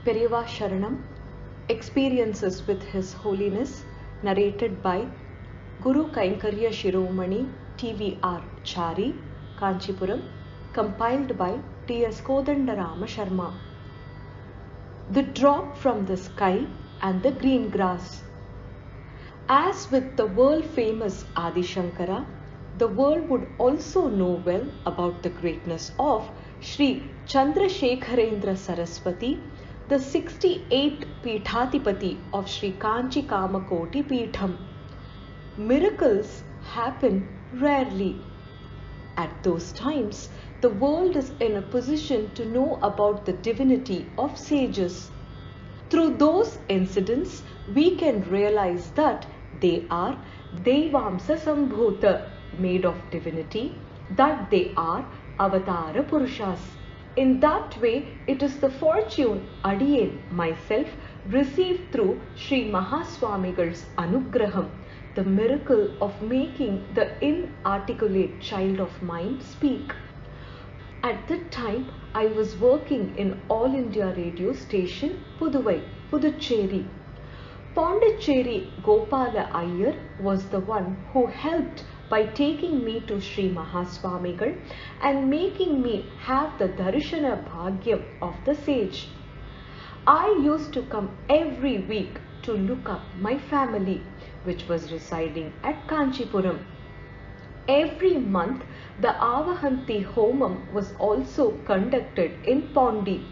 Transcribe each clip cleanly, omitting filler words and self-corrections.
Periva Sharanam, Experiences with His Holiness, narrated by Guru Kaikarya Shiromani TVR Chari, Kanchipuram, compiled by T.S. Kodandarama Sharma. The drop from the sky and the green grass. As with the world-famous Adi Shankara, the world would also know well about the greatness of Sri Chandrasekharendra Saraswati, the 68th Peethadipati of Sri Kanchi Kamakoti Peetham. Miracles happen rarely. At those times, the world is in a position to know about the divinity of sages. Through those incidents, we can realize that they are Devamsa Sambhuta, made of divinity, that they are Avatara Purushas. In that way, it is the fortune Adiyen, myself, received through Sri Mahaswami's Anugraham, the miracle of making the inarticulate child of mine speak. At that time, I was working in All India radio station Puduvai, Puducherry. Pondicherry Gopala Iyer was the one who helped by taking me to Sri Mahaswami and making me have the Darshana Bhagyam of the sage. I used to come every week to look up my family, which was residing at Kanchipuram. Every month, the Avahanti Homam was also conducted in Pondi.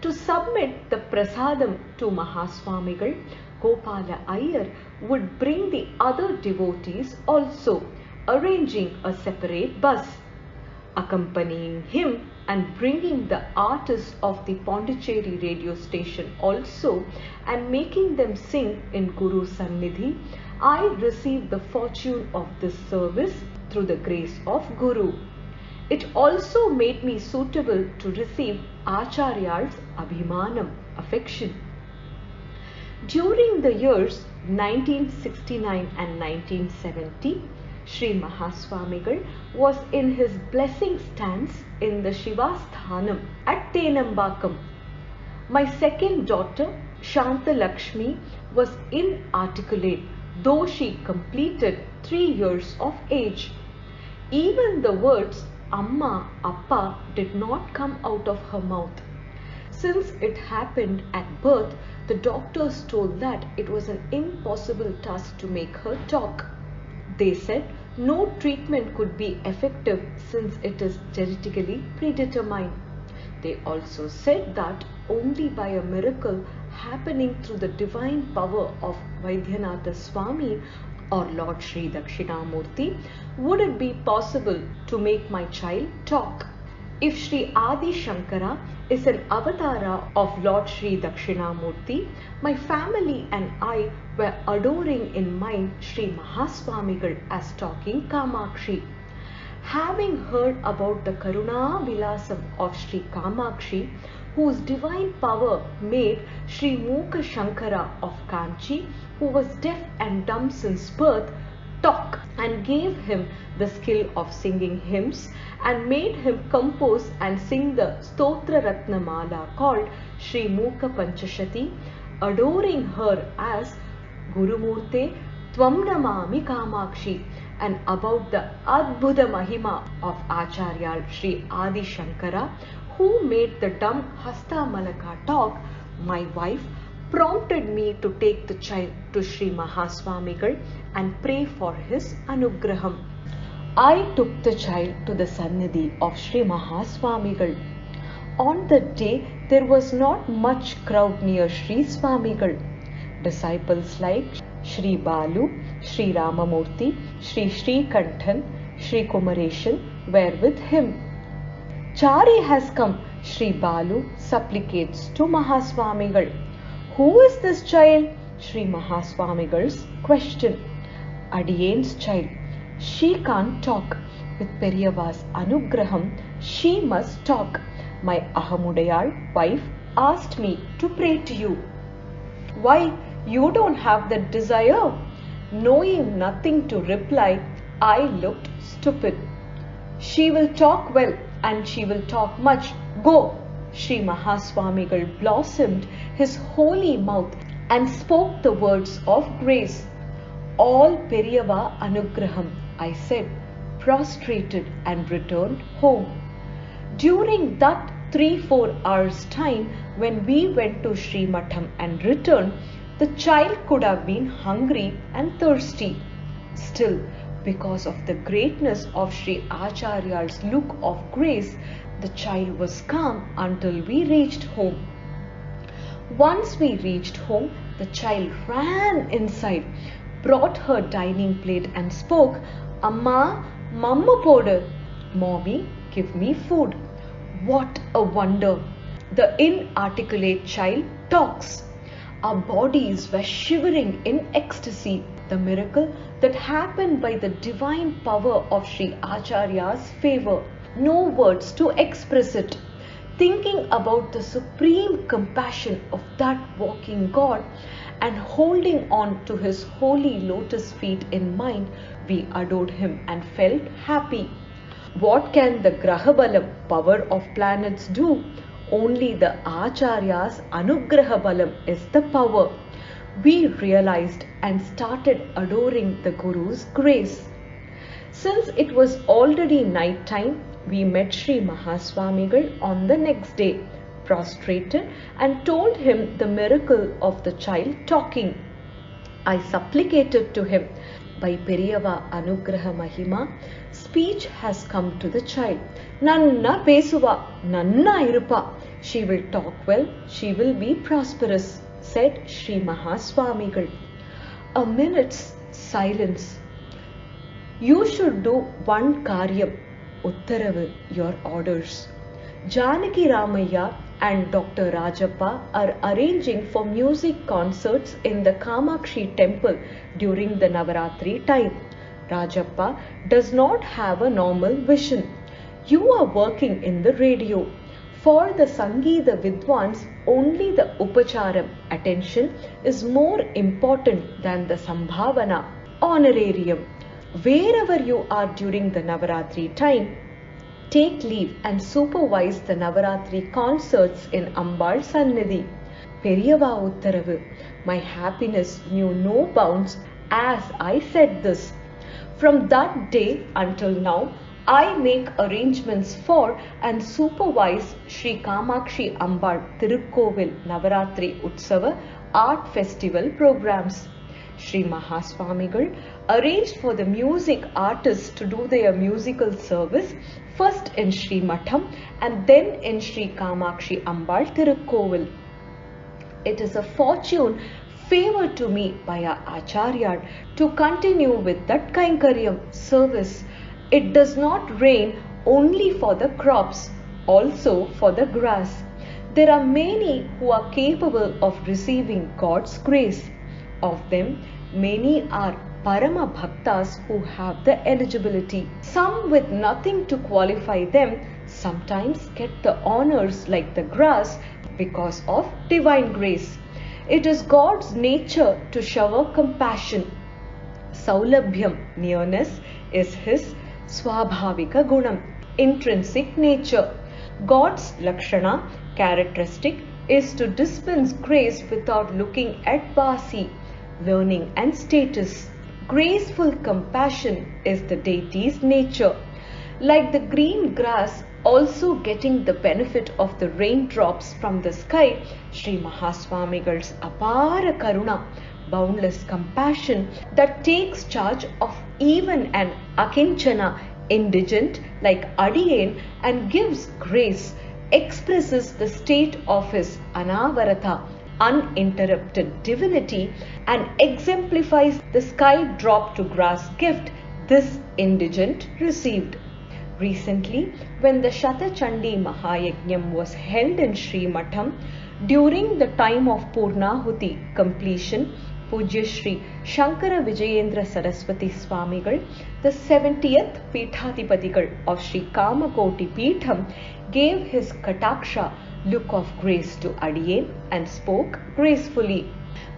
To submit the prasadam to Mahaswamigal, Gopala Iyer would bring the other devotees also, arranging a separate bus. Accompanying him and bringing the artists of the Pondicherry radio station also and making them sing in Guru Sannidhi, I received the fortune of this service through the grace of Guru. It also made me suitable to receive Acharyal's Abhimanam, affection. During the years 1969 and 1970, Sri Mahaswamigal was in his blessing stance in the Shivasthanam at Tenambakam. My second daughter, Shanta Lakshmi, was inarticulate, though she completed 3 years of age. Even the words Amma, Appa did not come out of her mouth. Since it happened at birth, the doctors told that it was an impossible task to make her talk. They said no treatment could be effective since it is genetically predetermined. They also said that only by a miracle happening through the divine power of Vaidyanatha Swami or Lord Sri Dakshinamurti would it be possible to make my child talk. If Sri Adi Shankara is an avatara of Lord Sri Dakshinamurti, my family and I were adoring in mind Sri Mahaswamigal as talking Kamakshi. Having heard about the Karuna Vilasam of Sri Kamakshi, whose divine power made Sri Mukha Shankara of Kanchi, who was deaf and dumb since birth, talk and gave him the skill of singing hymns and made him compose and sing the Stotra Ratnamala called Sri Mukha Panchashati, adoring her as Gurumurte Tvam Namami Kamakshi, and about the Adbhuta Mahima of Acharya Sri Adi Shankara, who made the dumb Hasta Malaka talk, my wife prompted me to take the child to Sri Mahaswamigal and pray for his anugraham. I took the child to the Sannidhi of Sri Mahaswamigal. On that day, there was not much crowd near Sri Swamigal. Disciples like Sri Balu, Sri Ramamurti, Sri Kanthan, Sri Kumareshan were with him. Chari has come, Sri Balu supplicates to Mahaswamigal. Who is this child? Sri Mahaswamigal's question. Adiyen's child. She can't talk. With Periyava's anugraham, she must talk. My Ahamudayal wife asked me to pray to you. Why, you don't have that desire? Knowing nothing to reply, I looked stupid. She will talk well and she will talk much. Go, Sri Mahaswamigal blossomed his holy mouth and spoke the words of grace. All Periyava Anugraham, I said, prostrated and returned home. During that 3-4 hours time when we went to Sri Matham and returned, the child could have been hungry and thirsty. Still, because of the greatness of Sri Acharya's look of grace, the child was calm until we reached home. Once we reached home, the child ran inside, brought her dining plate and spoke, "Amma, Mamma podu. Mommy, give me food." What a wonder! The inarticulate child talks. Our bodies were shivering in ecstasy. The miracle that happened by the divine power of Sri Acharya's favor. No words to express it. Thinking about the supreme compassion of that walking God and holding on to his holy lotus feet in mind, we adored him and felt happy. What can the Grahabalam, power of planets, do? Only the Acharya's Anugraha Balam is the power. We realized and started adoring the Guru's grace. Since it was already night time, we met Sri Mahaswamigal on the next day, prostrated, and told him the miracle of the child talking. I supplicated to him, by Periyava Anugraha Mahima, speech has come to the child. Nanna pesuva, nanna irupa. She will talk well, she will be prosperous, said Sri Mahaswamigal. A minute's silence. You should do one karyam, Uttaravu, your orders. Janaki Ramaya and Dr. Rajappa are arranging for music concerts in the Kamakshi temple during the Navaratri time. Rajappa does not have a normal vision. You are working in the radio. For the Sangeeta Vidwans, only the Upacharam, attention, is more important than the Sambhavana, honorarium. Wherever you are during the Navaratri time, take leave and supervise the Navaratri concerts in Ambal Sannidhi. Periyava Uttaravu, my happiness knew no bounds as I said this. From that day until now, I make arrangements for and supervise Sri Kamakshi Ambal Tirukkovil Navaratri Utsava art festival programs. Sri Mahaswamigal arranged for the music artists to do their musical service first in Sri Matham and then in Sri Kamakshi Ambal Tirukkovil. It is a fortune favored to me by our Acharya to continue with that Kainkaryam service. It does not rain only for the crops, also for the grass. There are many who are capable of receiving God's grace. Of them, many are Parama Bhaktas who have the eligibility. Some with nothing to qualify them sometimes get the honors like the grass because of divine grace. It is God's nature to shower compassion. Saulabhyam, nearness, is his Swabhavika Gunam, intrinsic nature. God's Lakshana, characteristic, is to dispense grace without looking at Vasi, learning and status. Graceful compassion is the deity's nature. Like the green grass also getting the benefit of the raindrops from the sky, Sri Mahaswamigal's Apara Karuna, boundless compassion that takes charge of even an Akinchana indigent like Adiyen and gives grace, expresses the state of his Anavarata, uninterrupted divinity, and exemplifies the sky drop to grass gift this indigent received. Recently, when the Shatachandi Mahayajnam was held in Sri Matham, during the time of Purnahuti completion, Pujya Sri Shankara Vijayendra Saraswati Swamigal, the 70th Peethadipatigal of Sri Kamakoti Peetham, gave his Kataksha look of grace to Adiyen and spoke gracefully.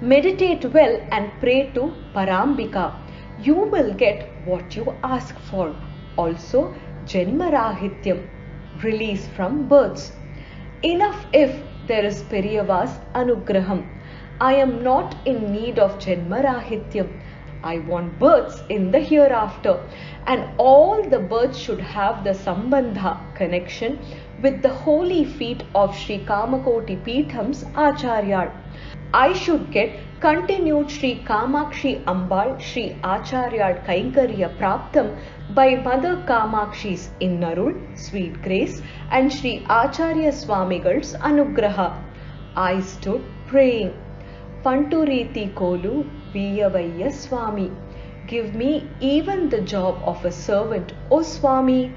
Meditate well and pray to Parambika. You will get what you ask for. Also, Janmarahityam, release from births. Enough if there is Periyava's anugraham. I am not in need of Janmarahityam. I want births in the hereafter, and all the births should have the Sambandha connection with the holy feet of Sri Kamakoti Peetham's Acharyad. I should get continued Sri Kamakshi Ambal Sri Acharyad Kaikarya Praptam by Mother Kamakshi's Innarul, sweet grace, and Sri Acharya Swamigal's Anugraha. I stood praying. Panturiti Kolu Viyavaya Swami. Give me even the job of a servant, O Swami.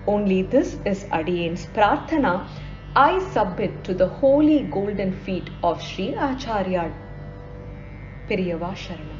Only this is Adiyen's Prarthana. I submit to the holy golden feet of Sri Acharyad. Periyava Sharanam.